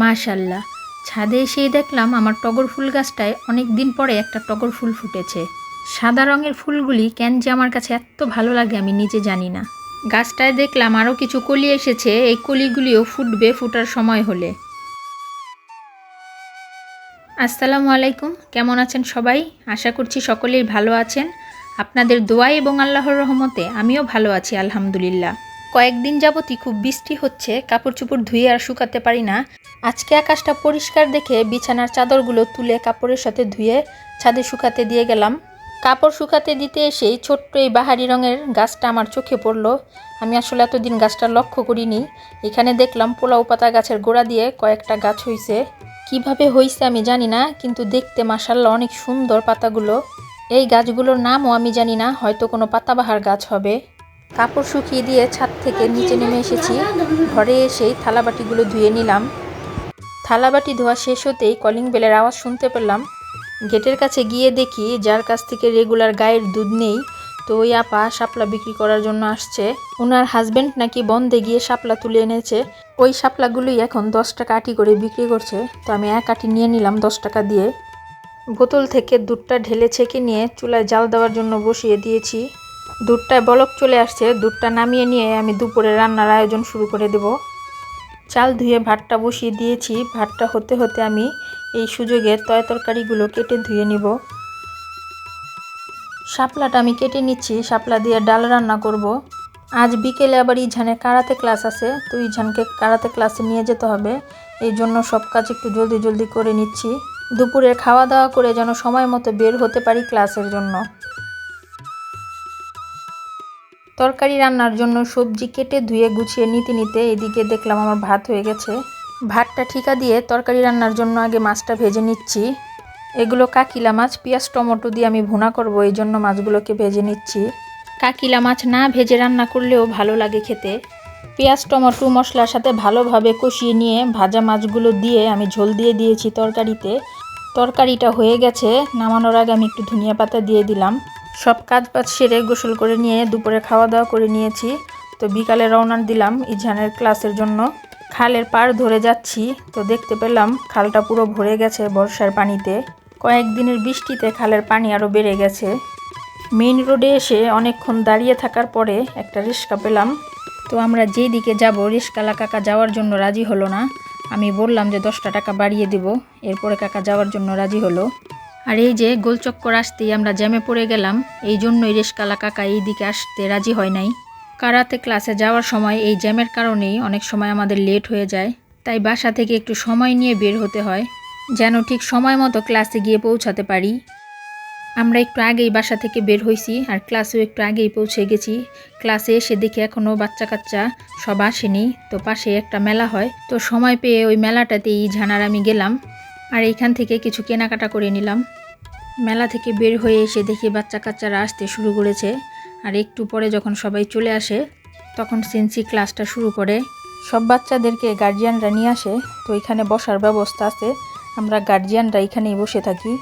মাশাল্লাহ, ছাদে এসেই দেখলাম আমার টগর ফুল গাছটায় অনেক দিন পরে একটা টগর ফুল ফুটেছে। সাদা রঙের ফুলগুলি কেন যে আমার কাছে এত ভালো লাগে আমি নিজে জানি না। গাছটায় দেখলাম আরও কিছু কলি এসেছে, এই কলিগুলিও ফুটবে ফুটার সময় হলে। আসসালামু আলাইকুম, কেমন আছেন সবাই? আশা করছি সকলেই ভালো আছেন। আপনাদের দোয়া এবং আল্লাহর রহমতে আমিও ভালো আছি আলহামদুলিল্লাহ। কয়েকদিন যাবতই খুব বৃষ্টি হচ্ছে, কাপড় চোপড় ধুয়ে আর শুকাতে পারি না। আজকে আকাশটা পরিষ্কার দেখে বিছানার চাদরগুলো তুলে কাপড়ের সাথে ধুয়ে ছাদে শুকাতে দিয়ে গেলাম। কাপড় শুকাতে দিতে এসেই ছোট্ট এই বাহারি রঙের গাছটা আমার চোখে পড়লো। আমি আসলে এতদিন গাছটা লক্ষ্য করিনি। এখানে দেখলাম পোলাও পাতা গাছের গোড়া দিয়ে কয়েকটা গাছ হয়েছে। কিভাবে হয়েছে আমি জানি না, কিন্তু দেখতে মাশাআল্লাহ অনেক সুন্দর পাতাগুলো। এই গাছগুলোর নামও আমি জানি না, হয়তো কোনো পাতাবাহার গাছ হবে। কাপড় শুকিয়ে দিয়ে ছাদ থেকে নিচে নেমে এসেছি। ঘরে এসেই থালাবাটিগুলো ধুয়ে নিলাম। থালাবাটি ধোয়া শেষ হতেই কলিং বেলের আওয়াজ শুনতে পেলাম। গেটের কাছে গিয়ে দেখি যার কাছ থেকে রেগুলার গায়ের দুধ নেই, তো ওই আপা শাপলা বিক্রি করার জন্য আসছে। ওনার হাজব্যান্ড নাকি বন্ধে গিয়ে শাপলা তুলে এনেছে। ওই শাপলাগুলোই এখন 10 টাকা আটি করে বিক্রি করছে। তো আমি এক আটি নিয়ে নিলাম 10 টাকা দিয়ে। বোতল থেকে দুধটা ঢেলে ছেঁকে নিয়ে চুলায় জাল দেওয়ার জন্য বসিয়ে দিয়েছি। দুধটায় বলক চলে আসছে, দুধটা নামিয়ে নিয়ে আমি দুপুরে রান্নার আয়োজন শুরু করে দেব। চাল ধুয়ে ভাতটা বসিয়ে দিয়েছি। ভাতটা হতে হতে আমি এই সুযোগে তরকারিগুলো কেটে ধুয়ে নিব। শাপলাটা আমি কেটে নিচ্ছি, শাপলা দিয়ে ডাল রান্না করব। আজ বিকেলে আবার ইঝানের কারাতে ক্লাস আছে, তো ইঝানকে কারাতে ক্লাসে নিয়ে যেতে হবে। এই জন্য সব কাজ একটু জলদি জলদি করে নিচ্ছি, দুপুরের খাওয়া দাওয়া করে যেন সময় মতো বের হতে পারি ক্লাসের জন্য। তরকারি রান্নার জন্য সবজি কেটে ধুয়ে গুছিয়ে নিতে নিতে এদিকে দেখলাম আমার ভাত হয়ে গেছে। ভাতটা ঠিকা দিয়ে তরকারি রান্নার জন্য আগে মাছটা ভেজে নিচ্ছি। এগুলো কাকিলা মাছ, পেঁয়াজ টমেটো দিয়ে আমি ভুনা করব, এই জন্য মাছগুলোকে ভেজে নিচ্ছি। কাকিলা মাছ না ভেজে রান্না করলেও ভালো লাগে খেতে। পেঁয়াজ টমেটো মশলার সাথে ভালোভাবে কষিয়ে নিয়ে ভাজা মাছগুলো দিয়ে আমি ঝোল দিয়ে দিয়েছি তরকারিতে। তরকারিটা হয়ে গেছে, নামানোর আগে আমি একটু ধনিয়া পাতা দিয়ে দিলাম। সব কাজ সেরে গোসল করে নিয়ে দুপুরে খাওয়া দাওয়া করে নিয়েছি। তো বিকালে রওনা দিলাম ইঝানের ক্লাসের জন্য। খালের পাড় ধরে যাচ্ছি, তো দেখতে পেলাম খালটা পুরো ভরে গেছে বর্ষার পানিতে। কয়েকদিনের বৃষ্টিতে খালের পানি আরও বেড়ে গেছে। মেইন রোডে এসে অনেকক্ষণ দাঁড়িয়ে থাকার পরে একটা রিক্সা পেলাম। তো আমরা যেই দিকে যাব রিক্সাওয়ালা কাকা যাওয়ার জন্য রাজি হলো না। আমি বললাম যে 10 টাকা বাড়িয়ে দেব, এরপরে কাকা যাওয়ার জন্য রাজি হলো। আর এই যে গোলচক্কর আসতেই আমরা জ্যামে পড়ে গেলাম, এই জন্যই রিক্সাওয়ালা কাকা এই দিকে আসতে রাজি হয় নাই। কারাতে ক্লাসে যাওয়ার সময় এই জ্যামের কারণেই অনেক সময় আমাদের লেট হয়ে যায়, তাই বাসা থেকে একটু সময় নিয়ে বের হতে হয়, যেন ঠিক সময় মতো ক্লাসে গিয়ে পৌঁছাতে পারি। আমরা একটু আগেই বাসা থেকে বের হয়েছি, আর ক্লাসেও একটু আগেই পৌঁছে গেছি। ক্লাসে এসে দেখি এখনও বাচ্চা কাচ্চা সব আসেনি। তো পাশে একটা মেলা হয়, তো সময় পেয়ে ওই মেলাটাতেই ইঝান আর আমি গেলাম, আর এইখান থেকে কিছু কেনাকাটা করে নিলাম। মেলা থেকে বের হয়ে এসে দেখি বাচ্চা কাচ্চারা আসতে শুরু করেছে। আর একটু পরে যখন সবাই চলে আসে তখন সিনসি ক্লাসটা শুরু করে। সব বাচ্চাদেরকে গার্জিয়ানরা নিয়ে আসে, তো এখানে বসার ব্যবস্থা আছে, আমরা গার্জিয়ানরা এখানেই বসে থাকি।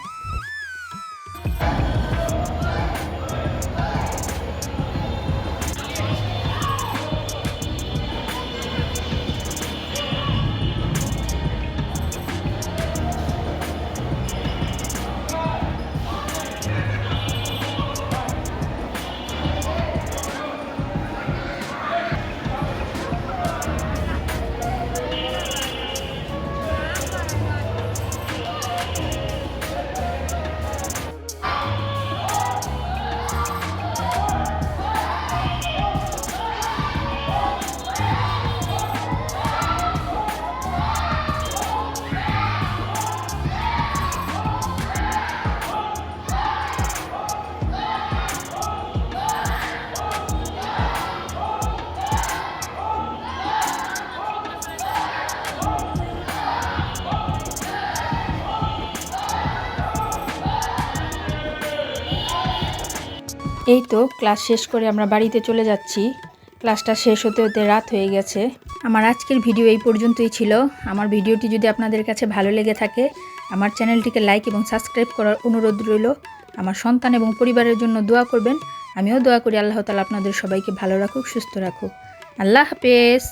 এই তো ক্লাস শেষ করে আমরা বাড়িতে চলে যাচ্ছি। ক্লাসটা শেষ হতে হতে রাত হয়ে গেছে। আমার আজকের ভিডিও এই পর্যন্তই ছিল। আমার ভিডিওটি যদি আপনাদের কাছে ভালো লেগে থাকে, আমার চ্যানেলটিকে লাইক এবং সাবস্ক্রাইব করার অনুরোধ রইল। আমার সন্তান এবং পরিবারের জন্য দোয়া করবেন। আমিও দোয়া করি আল্লাহ তাআলা আপনাদের সবাইকে ভালো রাখুক, সুস্থ রাখুক। আল্লাহ হাফেজ।